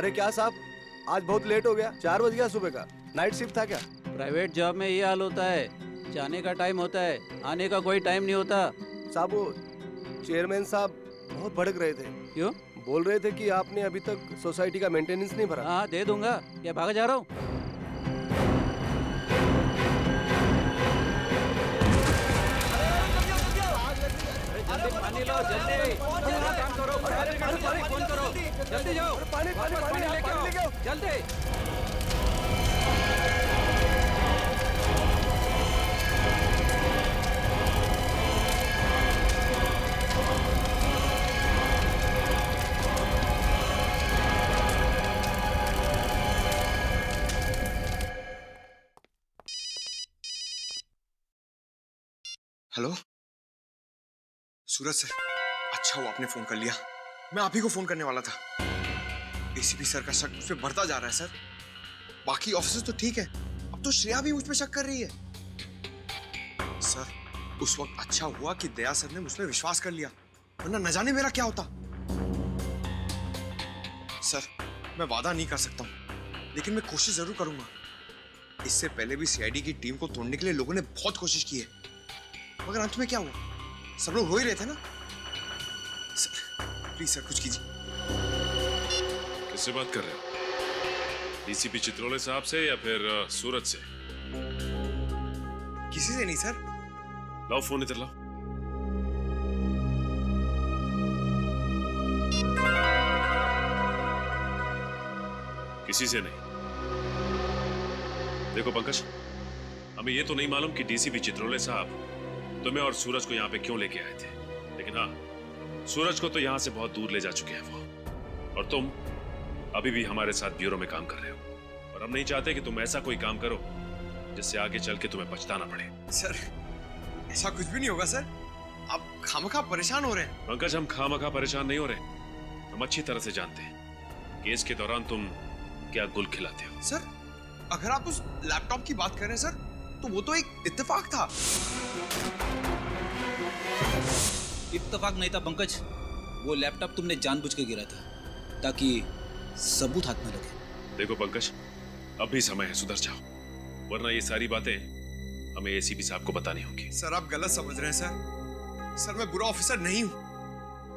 अरे क्या साहब, आज बहुत लेट हो गया, 4 बज गया सुबह का। नाइट शिफ्ट था क्या? प्राइवेट जॉब में ये हाल होता है, जाने का टाइम होता है, आने का कोई टाइम नहीं होता। साहब वो चेयरमैन साहब बहुत भड़क रहे थे। क्यों? बोल रहे थे कि आपने अभी तक सोसाइटी का मेंटेनेंस नहीं भरा। हाँ दे दूंगा, क्या भागा जा रहा हूँ? पानी लो जल्दी, काम करो, फोन करो, जल्दी जाओ, पानी लेके आओ, जल्दी। हेलो सूरज सर, अच्छा हुआ आपने फोन कर लिया। मैं आप ही को फोन करने वाला था। एसीपी सर का शक मुझ पे बढ़ता जा रहा है सर। बाकी ऑफिसर्स तो ठीक है, अब तो श्रेया भी मुझ पे शक कर रही है। सर उस वक्त अच्छा हुआ कि दया सर ने मुझ पे विश्वास कर लिया, वरना न जाने मेरा क्या होता। सर मैं वादा नहीं कर सकता हूं, लेकिन मैं कोशिश जरूर करूंगा। इससे पहले भी सीआईडी की टीम को तोड़ने के लिए लोगों ने बहुत कोशिश की है, मगर अंत में क्या हुआ? सब लोग रो ही रहे थे ना। सर प्लीज सर कुछ कीजिए। किससे बात कर रहे हो? डीसीपी चित्रोले साहब से या फिर सूरज से? किसी से नहीं सर। लाओ फोन इधर लाओ। किसी से नहीं। देखो पंकज, हमें ये तो नहीं मालूम कि डीसीपी चित्रोले साहब तुम्हें और सूरज को यहाँ पे क्यों लेके आए थे, लेकिन हाँ, सूरज को तो यहाँ से बहुत दूर ले जा चुके हैं वो, और तुम अभी भी हमारे साथ ब्यूरो में काम कर रहे हो, और हम नहीं चाहते कि तुम ऐसा कोई काम करो जिससे आगे चल के तुम्हें पछताना पड़े। सर ऐसा कुछ भी नहीं होगा सर, आप खामखा परेशान हो रहे हैं। पंकज, हम खामखा परेशान नहीं हो रहे, हम अच्छी तरह से जानते हैं केस के दौरान तुम क्या गुल खिलाते हो। सर अगर आप उस लैपटॉप की बात कर रहे हैं सर, तो वो तो एक इत्तेफाक था। इत्तेफाक नहीं था पंकज, वो लैपटॉप तुमने जानबूझ के गिरा था ताकि सबूत हाथ में लगे। देखो पंकज, अभी समय है, सुधर जाओ, वरना ये सारी बातें हमें एसीपी साहब को बतानी होंगी। सर आप गलत समझ रहे हैं सर। सर मैं बुरा ऑफिसर नहीं हूं,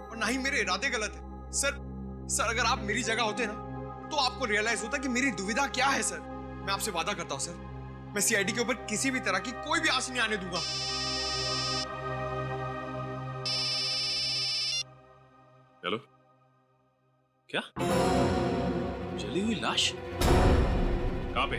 और ना ही मेरे इरादे गलत है। सर अगर आप मेरी जगह होते ना, तो आपको रियलाइज होता कि मेरी दुविधा क्या है। सर मैं आपसे वादा करता हूं सर, मैं सीआईडी के ऊपर किसी भी तरह की कोई भी आंच नहीं आने दूंगा। हेलो, क्या? जली हुई लाश? कहां पे?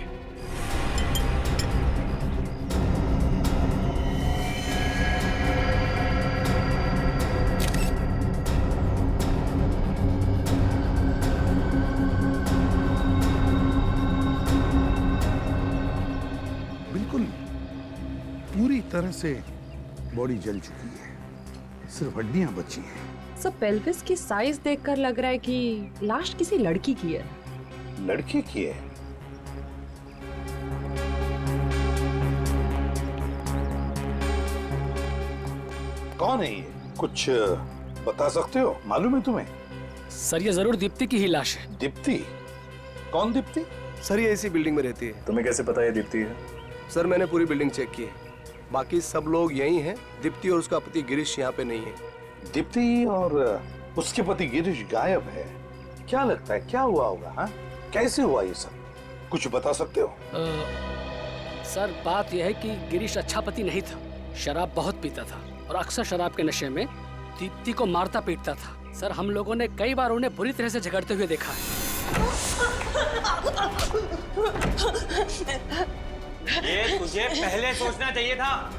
बिल्कुल पूरी तरह से बॉडी जल चुकी है, सिर्फ हड्डियां बची हैं। सब पेल्विस की साइज देखकर लग रहा है कि लाश किसी लड़की की है। लड़के की है? कौन है ये, कुछ बता सकते हो? मालूम है तुम्हें? सर ये जरूर दीप्ति की ही लाश है। दीप्ति? कौन दीप्ति? सर ये इसी बिल्डिंग में रहती है। तुम्हें कैसे पता ये दीप्ति है? सर मैंने पूरी बिल्डिंग चेक की है, बाकी सब लोग यही हैं। दीप्ति और उसका पति गिरीश यहाँ पे नहीं है। दीप्ति और उसके पति गिरीश गायब है। क्या लगता है क्या हुआ होगा? हाँ, कैसे हुआ ये सब, कुछ बता सकते हो? सर बात यह है कि गिरीश अच्छा पति नहीं था, शराब बहुत पीता था और अक्सर शराब के नशे में दीप्ति को मारता पीटता था। सर हम लोगों ने कई बार उन्हें बुरी तरह से झगड़ते हुए देखा है। ये तुझे पहले सोचना चाहिए था।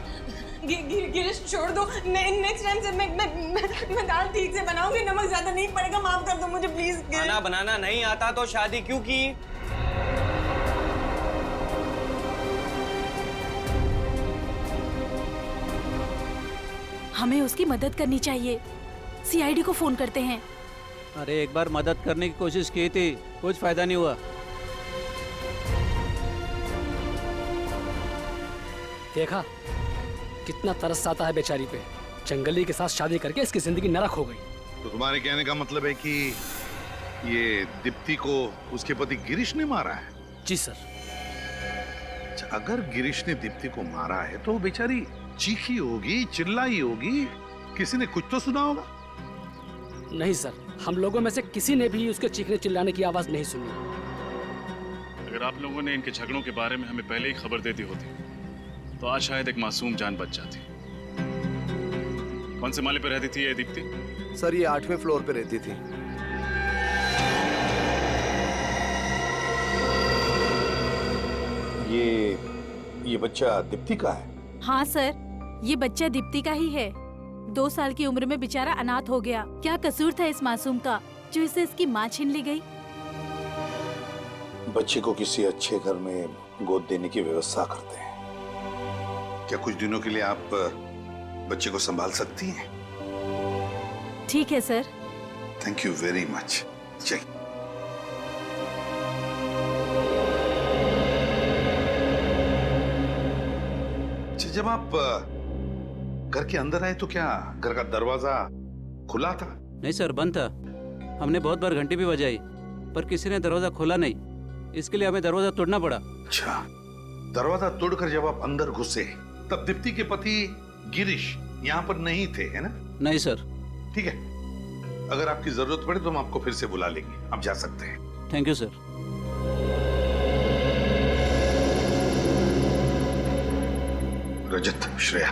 गिरीश छोड़ दो, नेक्स्ट टाइम से मैं दाल ठीक से बनाऊंगी, नमक ज्यादा नहीं पड़ेगा, माफ कर दो मुझे प्लीज। खाना बनाना नहीं आता तो शादी क्यों की? हमें उसकी मदद करनी चाहिए, सीआईडी को फोन करते हैं। अरे एक बार मदद करने की कोशिश की थी, कुछ फायदा नहीं हुआ। देखा कितना तरस आता है बेचारी पे, जंगली के साथ शादी करके इसकी जिंदगी नरक हो गई। तो तुम्हारे कहने का मतलब है कि ये दीप्ति को उसके पति गिरीश ने मारा है? जी सर। अच्छा, अगर गिरीश ने दीप्ति को मारा है तो वो बेचारी चीखी होगी, चिल्लाई होगी, किसी ने कुछ तो सुना होगा। नहीं सर, हम लोगों में से किसी ने भी उसके चीखने चिल्लाने की आवाज नहीं सुनी। अगर आप लोगों ने इनके झगड़ों के बारे में हमें पहले ही खबर दे दी होती तो आज शायद एक मासूम जान बच जाती। कौन से माले पे रहती थी ये दीप्ति? सर ये 8वें फ्लोर पे रहती थी। ये बच्चा दीप्ति का है? हाँ सर, ये बच्चा दीप्ति का ही है। 2 साल की उम्र में बेचारा अनाथ हो गया। क्या कसूर था इस मासूम का जो इसे इसकी माँ छीन ली गई? बच्चे को किसी अच्छे घर में गोद देने की व्यवस्था करते हैं। क्या कुछ दिनों के लिए आप बच्चे को संभाल सकती हैं? ठीक है sir. Thank you very much. चलिए। अच्छा, जब आप घर के अंदर आए तो क्या घर का दरवाजा खुला था? नहीं सर, बंद था। हमने बहुत बार घंटी भी बजाई पर किसी ने दरवाजा खोला नहीं, इसके लिए हमें दरवाजा तोड़ना पड़ा। अच्छा, दरवाजा तोड़कर जब आप अंदर घुसे तब दीप्ति के पति गिरीश यहाँ पर नहीं थे, है ना? नहीं सर। ठीक है, अगर आपकी जरूरत पड़े तो हम आपको फिर से बुला लेंगे। आप जा सकते हैं। Thank you sir. Rajat, Shreya,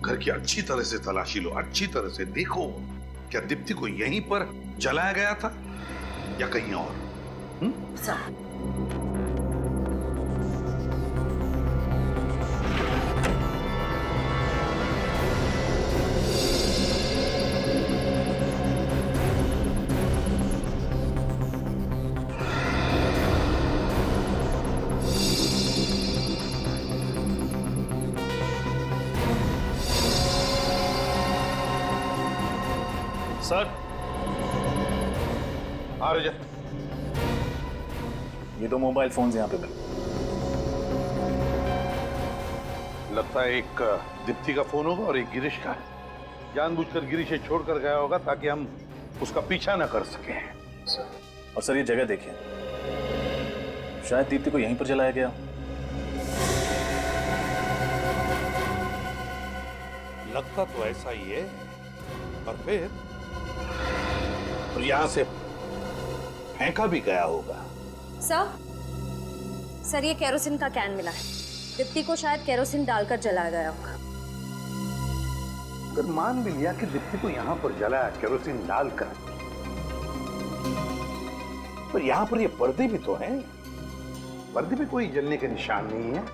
घर की अच्छी तरह से तलाशी लो, अच्छी तरह से देखो क्या दीप्ति को यहीं पर जलाया गया था या कहीं और? सर। हाँ रजत, ये 2 मोबाइल फोन्स यहाँ पे मिले। लगता है एक दीप्ति का फोन होगा और एक गिरीश का है। जानबूझकर गिरीश छोड़कर गया होगा ताकि हम उसका पीछा न कर सकें। सर, और सर ये जगह देखिए, शायद दीप्ति को यहीं पर जलाया गया। लगता तो ऐसा ही है। और फिर यहां से फेंका भी गया होगा। सर ये केरोसिन का कैन मिला है। दीप्ति को शायद केरोसिन डालकर जलाया गया होगा। अगर मान भी लिया कि दीप्ति को यहाँ पर जलाया केरोसिन डालकर, पर यहाँ पर ये पर्दे भी तो हैं। पर्दे पे कोई जलने के निशान नहीं है।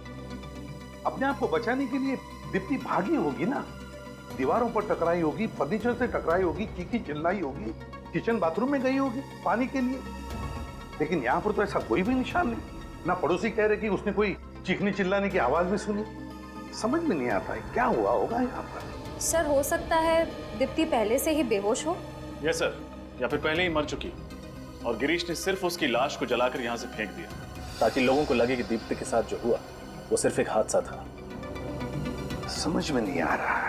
अपने आप को बचाने के लिए दीप्ति भागी होगी ना, दीवारों पर टकराई होगी, फर्नीचर से टकराई होगी, चीखी चिल्लाई होगी, किचन बाथरूम में गई होगी पानी के लिए। लेकिन यहाँ पर तो ऐसा कोई भी निशान नहीं। ना पड़ोसी कह रहे कि उसने कोई चीखने चिल्लाने की आवाज भी सुनी। समझ में नहीं आता है क्या हुआ होगा यहाँ पर। सर हो सकता है दीप्ति पहले से ही बेहोश हो। यस सर, या फिर पहले ही मर चुकी और गिरीश ने सिर्फ उसकी लाश को जलाकर यहाँ से फेंक दिया ताकि लोगों को लगे कि दीप्ति के साथ जो हुआ वो सिर्फ एक हादसा था। समझ में नहीं आ रहा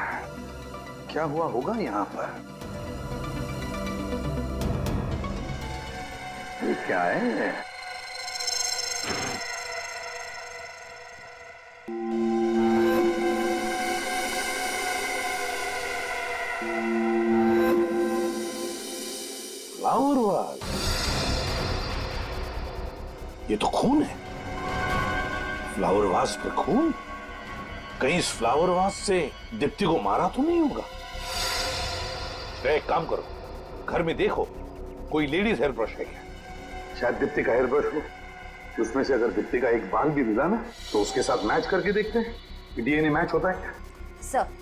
क्या हुआ होगा यहाँ पर। ये क्या है? Flower was. ये तो खून है। फ्लावर वाज पे खून। कहीं इस फ्लावर वाज से दीप्ति को मारा तो नहीं होगा। तो एक काम करो, घर में देखो कोई लेडीज हेयर ब्रश है क्या? शायद दीप्ति का हेयर ब्रश हो। उसमें से अगर दीप्ति का एक बाल भी मिला ना तो उसके साथ मैच करके देखते हैं कि डीएनए मैच होता है क्या। सर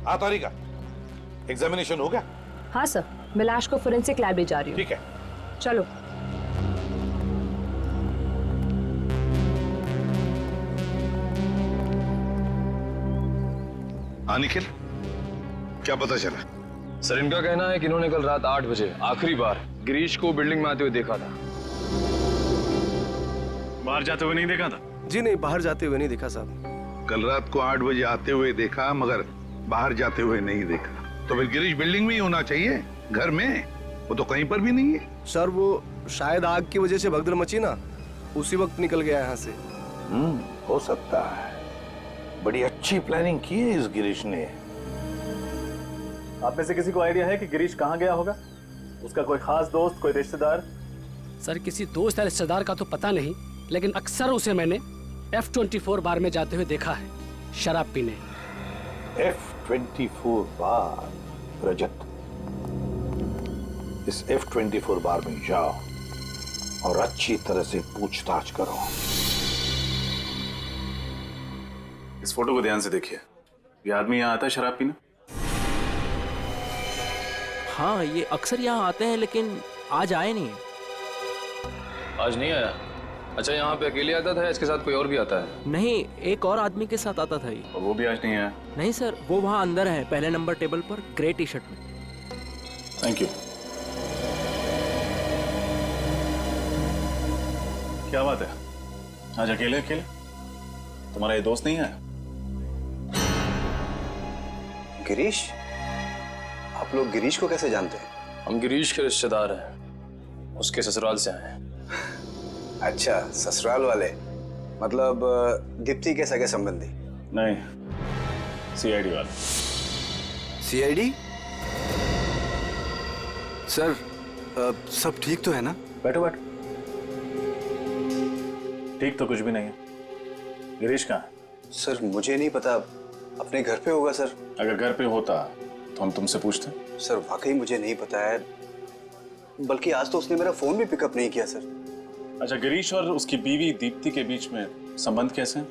हाँ तारिका, एग्जामिनेशन हो गया? हाँ सर, मैं लाश को फोरेंसिक लैब ले जा रही हूँ। ठीक है, चलो। हाँ निखिल, क्या पता चला? सर इनका कहना है कि इन्होंने कल रात 8 बजे आखिरी बार गिरीश को बिल्डिंग में आते हुए देखा था। बाहर जाते हुए नहीं देखा था? जी नहीं, बाहर जाते हुए नहीं देखा साहब। कल रात को 8 बजे आते हुए देखा, मगर बाहर जाते हुए नहीं देखा। तो फिर गिरीश बिल्डिंग में ही होना चाहिए, घर में। वो तो कहीं पर भी नहीं है। सर वो शायद आग की वजह से भगदड़ मची ना, उसी वक्त निकल गया यहाँ से। हो सकता है। बड़ी अच्छी प्लानिंग की है इस गिरीश ने। आप में से किसी को आइडिया है कि गिरीश कहाँ गया होगा? उसका कोई खास दोस्त, कोई रिश्तेदार? सर किसी दोस्त या रिश्तेदार का तो पता नहीं, लेकिन अक्सर उसे मैंने F24 बार में जाते हुए देखा है, शराब पीने। F24 बार? रजत, इस F24 बार में जाओ और अच्छी तरह से पूछताछ करो। इस फोटो को ध्यान से देखिए। ये आदमी यहाँ आता है शराब पीने? हाँ, ये अक्सर यहाँ आते हैं, लेकिन आज आए नहीं। आज नहीं आया? अच्छा, यहाँ पे अकेले आता था या इसके साथ कोई और भी आता है? नहीं, एक और आदमी के साथ आता था ये। और वो भी आज नहीं आया? नहीं सर, वो वहाँ अंदर है, पहले नंबर टेबल पर, ग्रे टी शर्ट में। Thank you. क्या बात है, आज अकेले अकेले? तुम्हारा ये दोस्त नहीं है? गिरीश? आप लोग गिरीश को कैसे जानते हैं? हम गिरीश के रिश्तेदार हैं, उसके ससुराल से आए हैं। अच्छा, ससुराल वाले, मतलब दीप्ति के सगे संबंधी? नहीं, सीआईडी वाले। सीआईडी? सर सब ठीक तो है ना? बैठो बैठो। ठीक तो कुछ भी नहीं है। गिरीश कहाँ है? सर मुझे नहीं पता, अपने घर पे होगा सर। अगर घर पे होता तो हम तुमसे पूछते। सर वाकई मुझे नहीं पता है, बल्कि आज तो उसने मेरा फोन भी पिकअप नहीं किया सर। अच्छा, गिरीश और उसकी बीवी दीप्ति के बीच में संबंध कैसे हैं?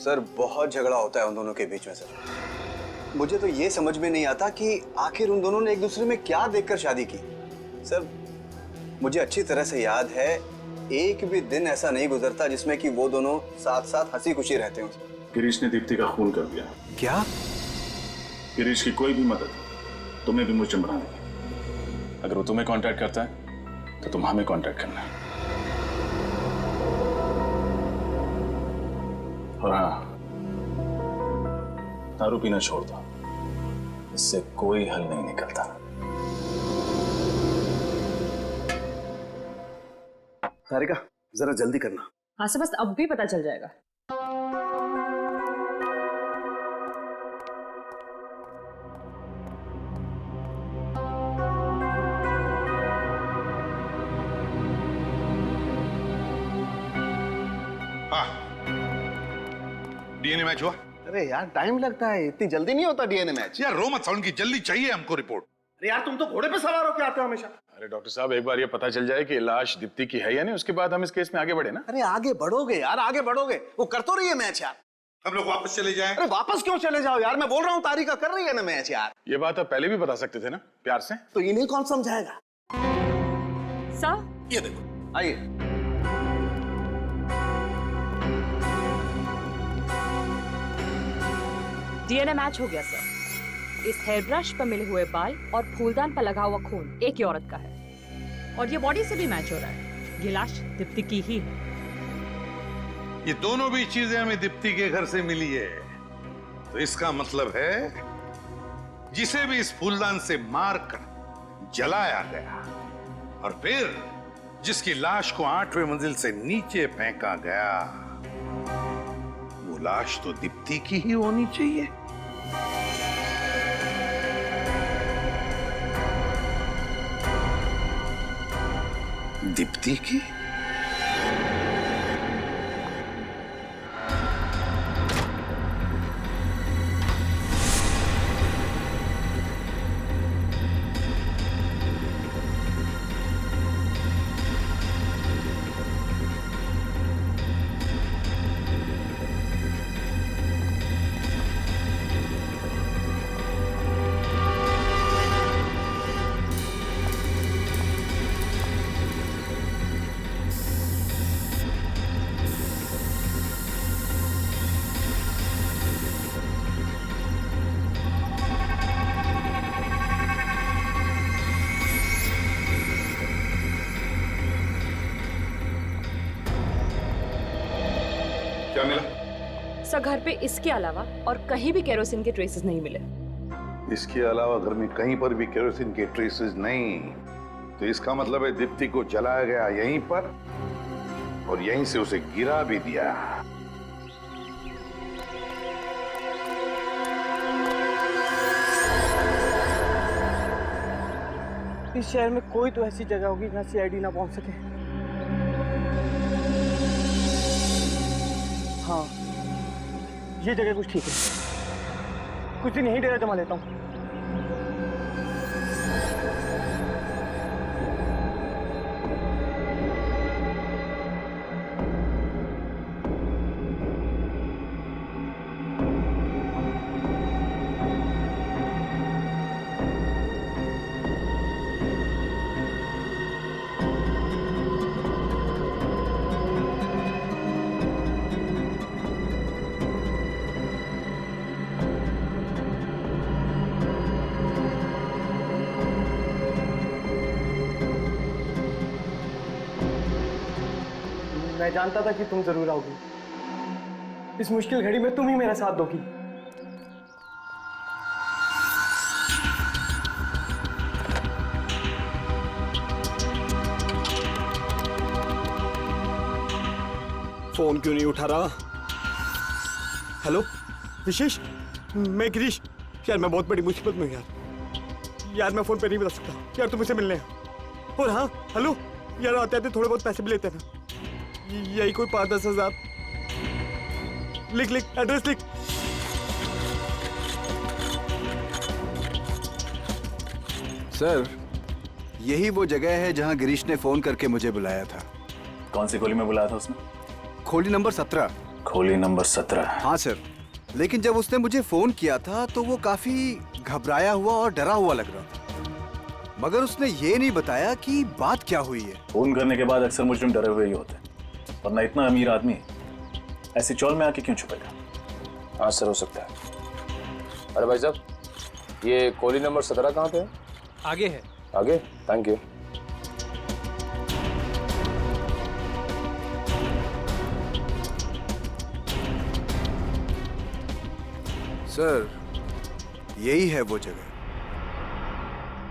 सर बहुत झगड़ा होता है उन दोनों के बीच में सर। मुझे तो ये समझ में नहीं आता कि आखिर उन दोनों ने एक दूसरे में क्या देखकर शादी की। सर मुझे अच्छी तरह से याद है, एक भी दिन ऐसा नहीं गुजरता जिसमें कि वो दोनों साथ साथ हंसी खुशी रहते हो। गिरीश ने दीप्ति का खून कर दिया। क्या? गिरीश की कोई भी मदद तुम्हें भी मुझे बना देगी। अगर वो तुम्हें कांटेक्ट करता है तो तुम हमें कांटेक्ट करना है। और हाँ, दारू पीना छोड़ दो, इससे कोई हल नहीं निकलता। तारिका जरा जल्दी करना। हाँ से बस अब भी पता चल जाएगा। डीएनए मैच हुआ? अरे यार टाइम लगता है, इतनी जल्दी नहीं होता डीएनए मैच। यार रो मत साउंड की, जल्दी चाहिए हमको रिपोर्ट। अरे यार तुम तो घोड़े पे सवार होके आते हो हमेशा। अरे डॉक्टर साहब, एक बार ये पता चल जाए कि लाश दीप्ति की है या नहीं, उसके बाद हम इस केस में आगे बढ़े ना। अरे आगे बढ़ोगे यार, आगे बढ़ोगे। वो कर तो रही है मैच यार। हम लोग वापस चले जाएं। अरे वापस क्यों चले जाओ यार, मैं बोल रहा हूँ तारिका कर रही है ना मैच यार। ये बात आप पहले भी बता सकते थे ना, प्यार से। तो इन्हें कौन समझाएगा? सर ये देखो, आइए। डीएनए मैच हो गया सर। इस हेयर ब्रश पर मिले हुए बाल और फूलदान पर लगा हुआ खून एक ही औरत का है, और ये बॉडी से भी मैच हो रहा है। ये लाश दीप्ति की ही है। ये दोनों भी चीजें हमें दीप्ति के घर से मिली है, तो इसका मतलब है जिसे भी इस फूलदान से मारकर जलाया गया और फिर जिसकी लाश को 8वें मंजिल से नीचे फेंका गया, वो लाश तो दीप्ति की ही होनी चाहिए। दीप्ति की? सर घर पे इसके अलावा और कहीं भी केरोसिन के ट्रेसेस नहीं मिले। इसके अलावा घर में कहीं पर भी केरोसिन के ट्रेसेस नहीं, तो इसका मतलब है दीप्ति को जलाया गया यहीं पर और यहीं से उसे गिरा भी दिया। इस शहर में कोई तो ऐसी जगह होगी जहाँ सीआईडी ना पहुंच सके। हाँ, ये जगह कुछ ठीक है। कुछ दिन यहीं डेरा जमा लेता हूँ। मैं जानता था कि तुम जरूर आओगी। इस मुश्किल घड़ी में तुम ही मेरा साथ दोगी। फोन क्यों नहीं उठा रहा? हेलो विशेष, मैं गिरीश। यार मैं बहुत बड़ी मुसीबत में हूँ यार मैं फोन पे नहीं बता सकता यार, तुम मुझसे मिलने हैं। और हाँ हेलो यार, आते आते थोड़े बहुत पैसे भी लेते हैं, यही कोई 5-10 हजार। लिख एड्रेस लिख। सर यही वो जगह है जहां गिरीश ने फोन करके मुझे बुलाया था। कौन सी खोली में बुलाया था उसने? खोली नंबर 17। खोली नंबर 17? हाँ सर, लेकिन जब उसने मुझे फोन किया था तो वो काफी घबराया हुआ और डरा हुआ लग रहा था, मगर उसने ये नहीं बताया कि बात क्या हुई है। फोन करने के बाद अक्सर मुजरिम डरे हुए ही होते हैं, वरना इतना अमीर आदमी ऐसी चौल में आके क्यों छुपेगा? हाँ सर, हो सकता है। अरे भाई साहब, ये कोली नंबर 17 कहाँ पे है? आगे है। आगे? Thank you. सर यही है वो जगह।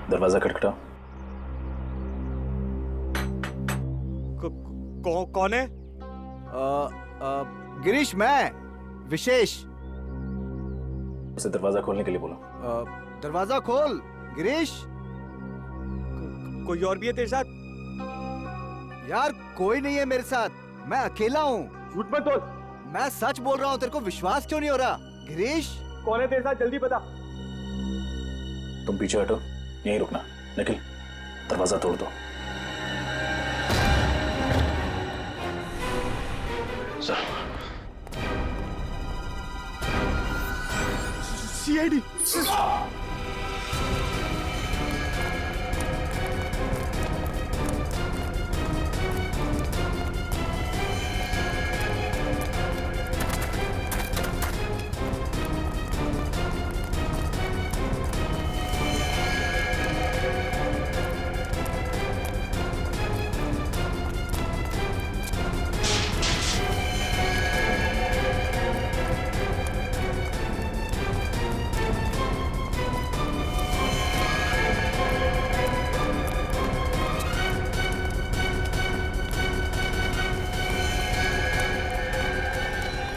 दरवाजा खटखटाओ। कौन है? गिरीश, मैं विशेष। उसे दरवाजा खोलने के लिए बोलो। दरवाजा खोल गिरीश। कोई और भी है तेरे साथ? यार कोई नहीं है मेरे साथ, मैं अकेला हूँ। झूठ मत बोल। मैं सच बोल रहा हूँ, तेरे को विश्वास क्यों नहीं हो रहा? गिरीश कौन है तेरे साथ, जल्दी बता। तुम पीछे हटो, यहीं रुकना। निखिल, दरवाजा तोड़ दो। सीआईडी।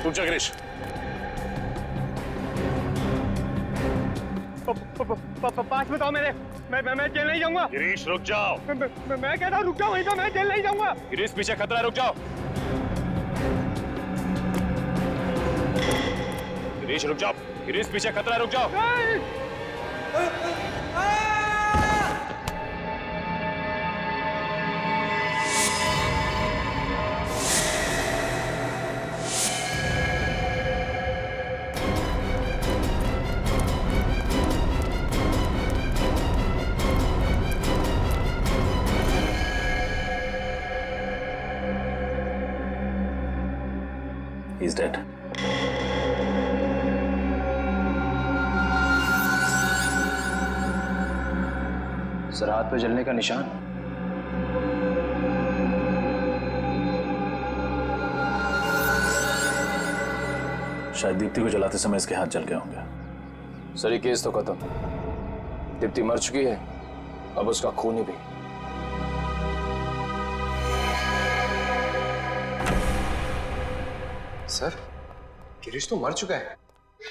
रुक जा गिरीश। पास बताओ मेरे, मैं जेल नहीं जाऊंगा। गिरीश रुक जाओ। मैं कहता हूँ रुक जाओ वहीं पे, मैं जेल नहीं जाऊंगा। गिरीश पीछे खतरा है, रुक जाओ। गिरीश रुक जाओ। गिरीश पीछे खतरा है, रुक जाओ। He's dead. सर हाथ पे जलने का निशान। शायद दीप्ति को जलाते समय इसके हाथ जल गए होंगे। सर ये केस तो खत्म, दीप्ति मर चुकी है, अब उसका खून भी। सर गिरीश तो मर चुका है,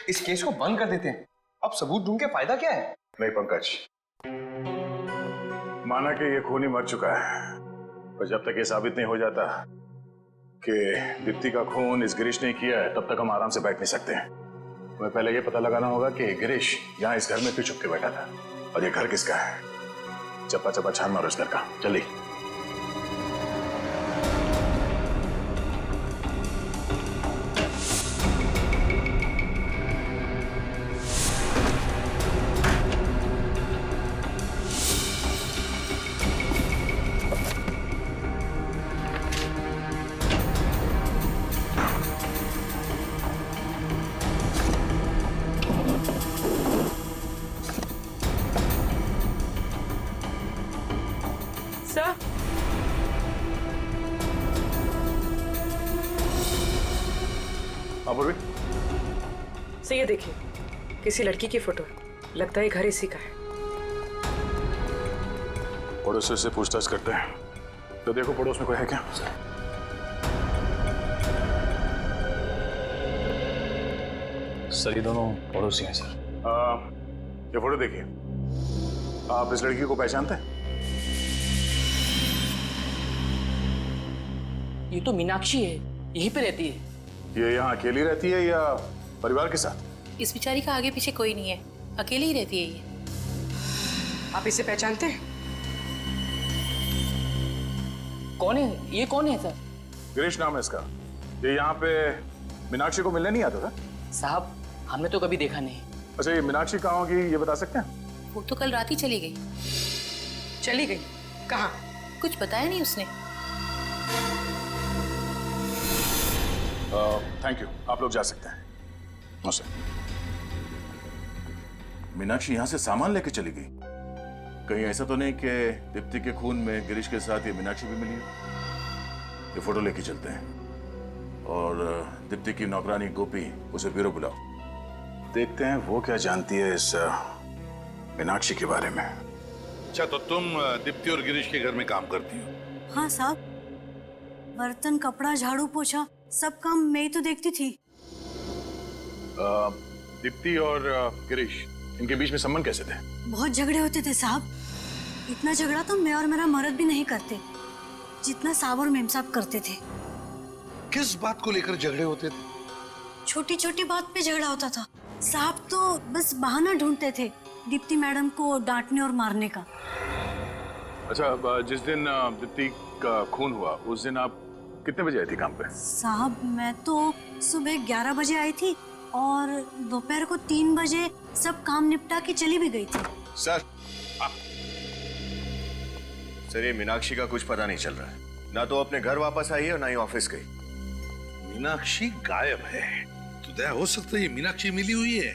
इस केस को बंद कर देते हैं। अब सबूत ढूंढ के फायदा क्या है? नहीं पंकज, माना कि ये खूनी मर चुका है, पर जब तक ये साबित नहीं हो जाता कि दीप्ति का खून इस गिरीश ने किया है, तब तक हम आराम से बैठ नहीं सकते। हमें पहले ये पता लगाना होगा कि गिरीश यहाँ इस घर में क्यों छुप के बैठा था, और ये घर किसका है। चप्पा चप्पा छान मारो इस घर का, जल्दी। सर ये देखिए, किसी लड़की की फोटो है, लगता है घर इसी का है। पड़ोसी से पूछताछ करते हैं, तो देखो पड़ोस में कोई है क्या? सर ये दोनों पड़ोसी हैं सर। ये फोटो देखिए, आप इस लड़की को पहचानते हैं? ये तो मीनाक्षी है, यहीं पे रहती है। ये यहाँ अकेली रहती है या परिवार के साथ? इस बेचारी का आगे पीछे कोई नहीं है, अकेली ही रहती है ये। आप इसे पहचानते हैं? कौन है ये? कौन है सर? गिरीश नाम है इसका। ये यहाँ पे मीनाक्षी को मिलने नहीं आता था? साहब हमने तो कभी देखा नहीं। अच्छा ये मीनाक्षी कहाँ होगी ये बता सकते हैं? वो तो कल रात ही चली गई। चली गई? कहाँ? कुछ बताया नहीं उसने। थैंक यू, आप लोग जा सकते हैं। नमस्ते। मीनाक्षी यहाँ से सामान लेके चली गई, कहीं ऐसा तो नहीं कि दीप्ति के खून में गिरीश के साथ ये मीनाक्षी भी मिली हो? ये फोटो लेके चलते हैं और दीप्ति की नौकरानी गोपी उसे ब्यूरो बुलाओ, देखते हैं वो क्या जानती है इस मीनाक्षी के बारे में। अच्छा तो तुम दीप्ति और गिरीश के घर में काम करती हो? हाँ साहब, बर्तन, कपड़ा, झाड़ू, पोछा सब काम मैं ही तो देखती थी। दीप्ति और गिरीश, इनके बीच में संबंध कैसे थे? बहुत झगड़े होते थे साहब। इतना झगड़ा तो मैं और मेरा मर्द भी नहीं करते जितना साहब और मेम साहब करते थे। किस बात को लेकर झगड़े होते थे? छोटी छोटी बात पे झगड़ा होता था। साहब तो बस बहाना ढूंढते थे दीप्ति मैडम को डांटने और मारने का। अच्छा जिस दिन दीप्ति का खून हुआ उस दिन आप कितने बजे आई थी काम पे? साहब मैं तो सुबह 11 बजे आई थी और दोपहर को 3 बजे सब काम निपटा के चली भी गई थी। सर सर ये मीनाक्षी का कुछ पता नहीं चल रहा है, ना तो अपने घर वापस आई है और ना ही ऑफिस गई। मीनाक्षी गायब है तो दया हो सकता है ये मीनाक्षी मिली हुई है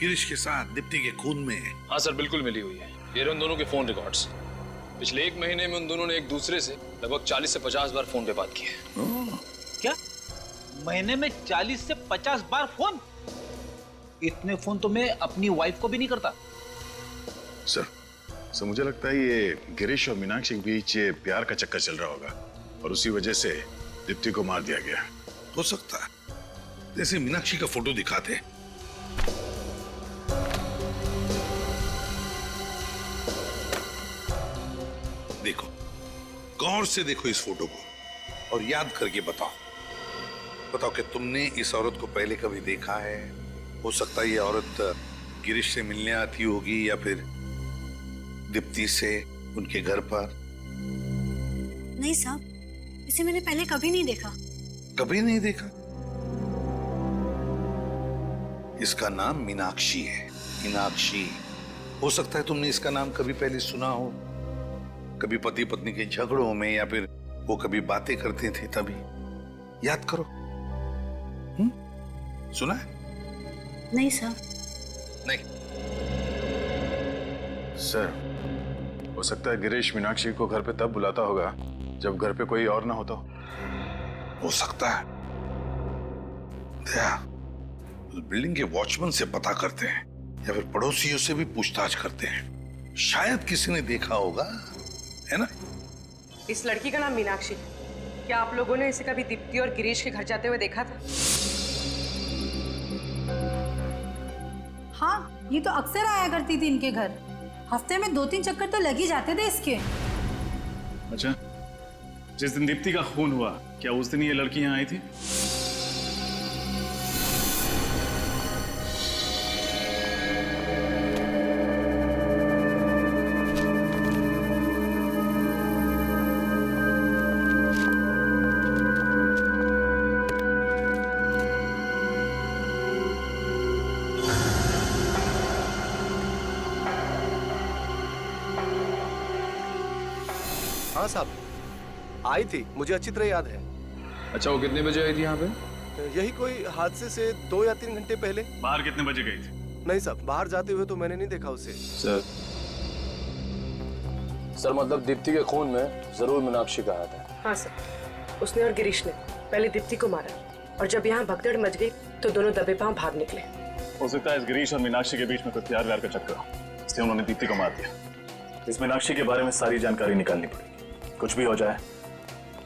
गिरीश के साथ दीप्ति के खून में। हाँ सर बिल्कुल मिली हुई है, ये उन दोनों के फोन रिकॉर्ड्स। पिछले 1 महीने में उन दोनों ने एक दूसरे से लगभग 40 से 50 बार फोन पे बात की है। क्या महीने में 40 से 50 बार फोन? इतने फोन तो मैं अपनी वाइफ को भी नहीं करता। सर मुझे लगता है ये गिरीश और मीनाक्षी के बीच ये प्यार का चक्कर चल रहा होगा और उसी वजह से दीप्ति को मार दिया गया। हो सकता है, जैसे मीनाक्षी का फोटो दिखाते। देखो, गौर से देखो इस फोटो को और याद करके बताओ कि तुमने इस औरत को पहले कभी देखा है? हो सकता है ये औरत गिरीश से मिलने आती होगी या फिर दीप्ति से उनके घर पर। नहीं साहब, इसे मैंने पहले कभी नहीं देखा। कभी नहीं देखा? इसका नाम मीनाक्षी है, मीनाक्षी। हो सकता है तुमने इसका नाम कभी पहले सुना हो, कभी पति पत्नी के झगड़ों में या फिर वो कभी बातें करते थे तभी। याद करो। सुना है? नहीं साहब। नहीं। सर हो सकता है गिरीश मीनाक्षी को घर पे तब बुलाता होगा जब घर पे कोई और ना होता हो। हो सकता है। दया, बिल्डिंग के वॉचमैन से पता करते हैं या फिर पड़ोसियों से भी पूछताछ करते हैं। शायद किसी ने देखा होगा, है ना? इस लड़की का नाम मीनाक्षी। क्या आप लोगों ने इसे कभी दीप्ति और गिरीश के घर जाते हुए देखा था? हाँ, ये तो अक्सर आया करती थी इनके घर। हफ्ते में 2-3 चक्कर तो लग ही जाते थे इसके। अच्छा, जिस दिन दीप्ति का खून हुआ, क्या उस दिन ये लड़की यहाँ आई थी? हाँ साहब, आई थी, मुझे अच्छी तरह याद है। अच्छा, वो कितने बजे आई थी यहाँ पे? यही कोई हादसे से 2 या 3 घंटे पहले। बाहर कितने बजे गई थी? नहीं साहब, बाहर जाते हुए तो मैंने नहीं देखा उसे। सर मतलब दीप्ति के खून में जरूर मीनाक्षी का हाथ है। हाँ सर, उसने और गिरीश ने पहले दीप्ति को मारा और जब यहाँ भगदड़ मच गई तो दोनों दबे पांव भाग निकले। हो सकता है इस गिरीश और मीनाक्षी के बीच में कोई प्यार व्यार का चक्कर हो, इसलिए उन्होंने दीप्ति को मार दिया। इस मीनाक्षी के बारे में सारी जानकारी निकालनी पड़ेगी। कुछ भी हो जाए,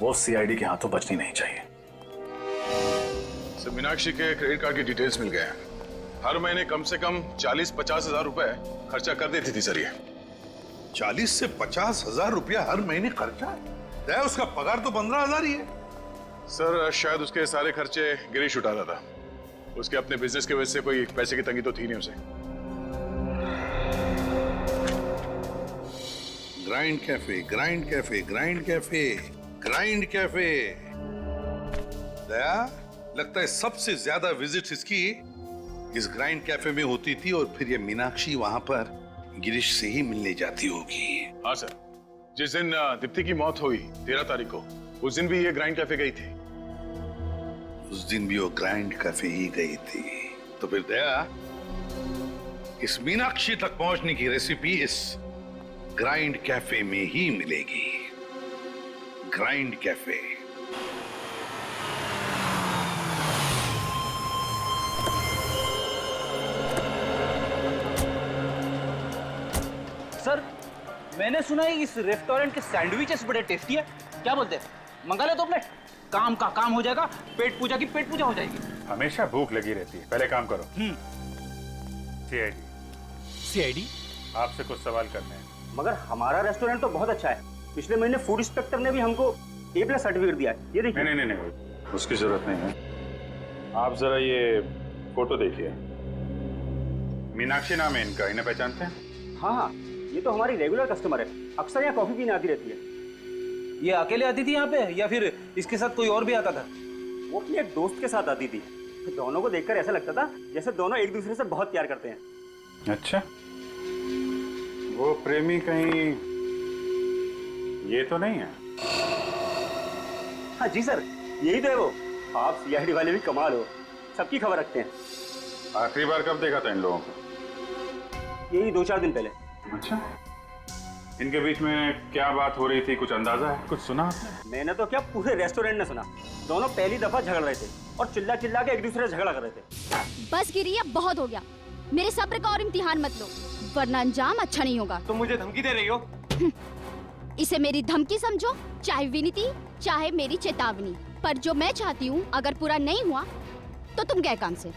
वो सीआईडी के हाथों बचनी नहीं चाहिए। सर, मीनाक्षी के क्रेडिट कार्ड की डिटेल्स मिल गए हैं। हर महीने कम से कम 40-50 हजार रुपए खर्चा कर देती थी सर ये। 40 से 50 हजार रुपया हर महीने खर्चा है? उसका पगार तो 15 हजार ही है। सर शायद उसके सारे खर्चे गिरीश उठा रहा था। उसके अपने बिजनेस की वजह से कोई पैसे की तंगी तो थी नहीं उसे। Grind cafe, grind cafe, grind cafe, grind cafe. Daya, लगता है सबसे ज्यादा विजिट इसकी इस ग्राइंड कैफे में होती थी और फिर ये मीनाक्षी वहां पर गिरीश से ही मिलने जाती होगी। हाँ सर, जिस दिन दीप्ति की मौत हुई 13 तारीख को, उस दिन भी ये ग्राइंड कैफे गई थी। उस दिन भी वो ग्राइंड कैफे ही गई थी। तो फिर दया, इस मीनाक्षी तक पहुंचने की रेसिपी इस ग्राइंड कैफे में ही मिलेगी। Grind cafe. सर, मैंने सुना है इस रेस्टोरेंट के सैंडविचेस बड़े टेस्टी है। क्या बोलते हैं, मंगा ले तो अपने काम का काम हो जाएगा, पेट पूजा की पेट पूजा हो जाएगी। हमेशा भूख लगी रहती है। पहले काम करो। सीआईडी, आपसे कुछ सवाल करने हैं। मगर हमारा रेस्टोरेंट तो बहुत अच्छा है। पिछले महीने फूड इंस्पेक्टर ने भी हमको A+ सर्टिफिकेट दिया है। ये देखिए। नहीं, उसकी जरूरत नहीं है। आप जरा ये फोटो देखिए। मीनाक्षी नाम है इनका, इन्हें पहचानते हैं? हाँ, ये तो हमारी रेगुलर कस्टमर है। अक्सर यहाँ कॉफी पीने आती रहती है। ये अकेले आती थी यहाँ पे या फिर इसके साथ कोई और भी आता था? वो अपने एक दोस्त के साथ आती थी। दोनों को देखकर ऐसा लगता था जैसे दोनों एक दूसरे से बहुत प्यार करते हैं। अच्छा, वो प्रेमी कहीं ये तो नहीं है? हाँ जी सर, यही तो है वो। आप सीआईडी वाले भी कमाल हो, सबकी खबर रखते हैं। आखिरी बार कब देखा था इन लोगों को? यही 2-4 दिन पहले। अच्छा, इनके बीच में क्या बात हो रही थी, कुछ अंदाजा है, कुछ सुना? मैंने तो क्या, पूरे रेस्टोरेंट ने सुना। दोनों पहली दफा झगड़ रहे थे और चिल्ला चिल्ला के एक दूसरे से झगड़ा कर रहे थे। बस गिरी, अब बहुत हो गया। मेरे सब्र का और इम्तिहान मत लो, वरना अंजाम अच्छा नहीं होगा। तुम मुझे धमकी दे रही हो? इसे मेरी धमकी समझो, चाहे विनती, चाहे मेरी चेतावनी। पर जो मैं चाहती हूँ अगर पूरा नहीं हुआ तो तुम गए काम से।